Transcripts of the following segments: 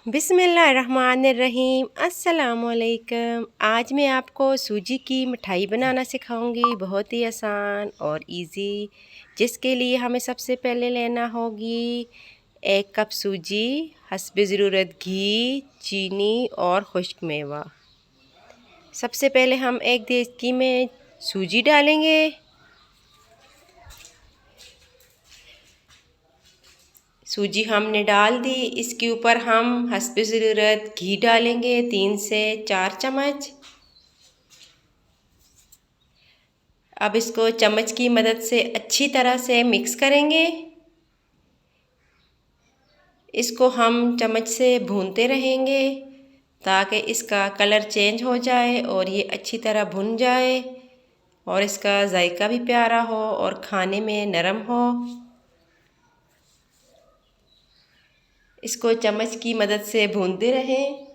बिस्मिल्लाहिर्रहमानिर्रहीम। अस्सलामुअलैकुम। आज मैं आपको सूजी की मिठाई बनाना सिखाऊंगी, बहुत ही आसान और इजी, जिसके लिए हमें सबसे पहले लेना होगी 1 कप सूजी, हस्बे ज़रूरत घी, चीनी और खुश्क मेवा। सबसे पहले हम एक देगची में सूजी डालेंगे। सूजी हमने डाल दी। इसके ऊपर हम हस्बे ज़रूरत घी डालेंगे 3 से 4 चम्मच। अब इसको चम्मच की मदद से अच्छी तरह से मिक्स करेंगे। इसको हम चम्मच से भूनते रहेंगे ताकि इसका कलर चेंज हो जाए और ये अच्छी तरह भुन जाए और इसका जायका भी प्यारा हो और खाने में नरम हो। इसको चम्मच की मदद से भूनते रहें।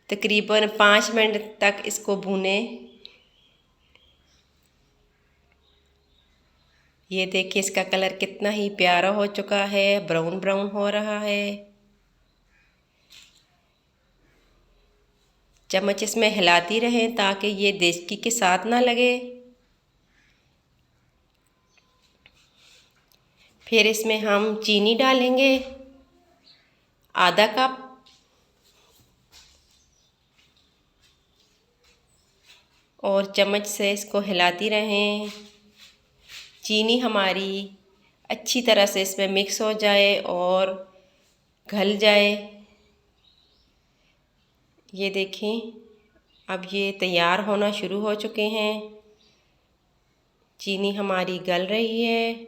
तकरीबन 5 मिनट तक इसको भूनें। ये देखिए इसका कलर कितना ही प्यारा हो चुका है, ब्राउन ब्राउन हो रहा है। चम्मच इसमें हिलाती रहें ताकि ये देचकी के साथ ना लगे। फिर इसमें हम चीनी डालेंगे आधा कप। और चम्मच से इसको हिलाती रहें। चीनी हमारी अच्छी तरह से इसमें मिक्स हो जाए और घुल जाए। ये देखें अब ये तैयार होना शुरू हो चुके हैं। चीनी हमारी गल रही है।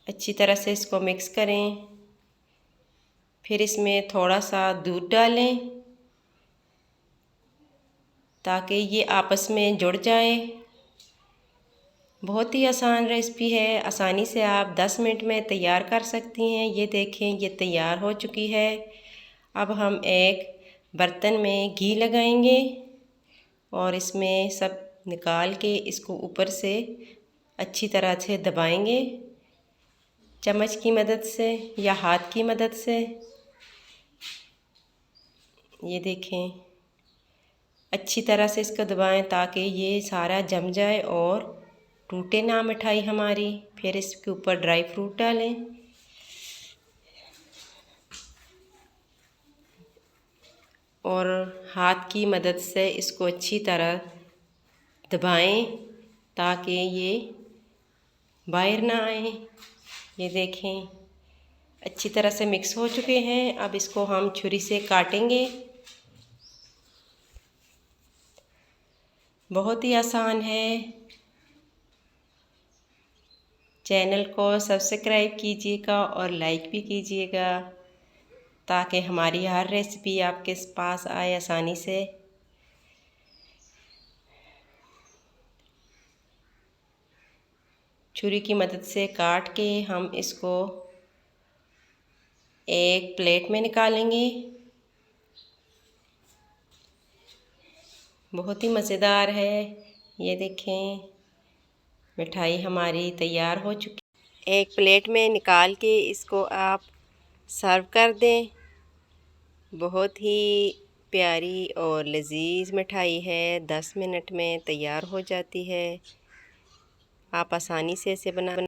अच्छी तरह से इसको मिक्स करें। फिर इसमें थोड़ा सा दूध डालें ताकि ये आपस में जुड़ जाए। बहुत ही आसान रेसिपी है, आसानी से आप 10 मिनट में तैयार कर सकती हैं। ये देखें ये तैयार हो चुकी है। अब हम एक बर्तन में घी लगाएंगे और इसमें सब निकाल के इसको ऊपर से अच्छी तरह से दबाएंगे चम्मच की मदद से या हाथ की मदद से। ये देखें अच्छी तरह से इसको दबाएं ताकि ये सारा जम जाए और टूटे ना मिठाई हमारी। फिर इसके ऊपर ड्राई फ्रूट डालें और हाथ की मदद से इसको अच्छी तरह दबाएं ताकि ये बाहर ना आए। ये देखें अच्छी तरह से मिक्स हो चुके हैं। अब इसको हम छुरी से काटेंगे। बहुत ही आसान है। चैनल को सब्सक्राइब कीजिएगा और लाइक भी कीजिएगा ताकि हमारी हर रेसिपी आपके पास आए आसानी से। छुरी की मदद से काट के हम इसको एक प्लेट में निकालेंगे। बहुत ही मज़ेदार है। ये देखें मिठाई हमारी तैयार हो चुकी। एक प्लेट में निकाल के इसको आप सर्व कर दें। बहुत ही प्यारी और लजीज मिठाई है, 10 मिनट में तैयार हो जाती है। आप आसानी से इसे बना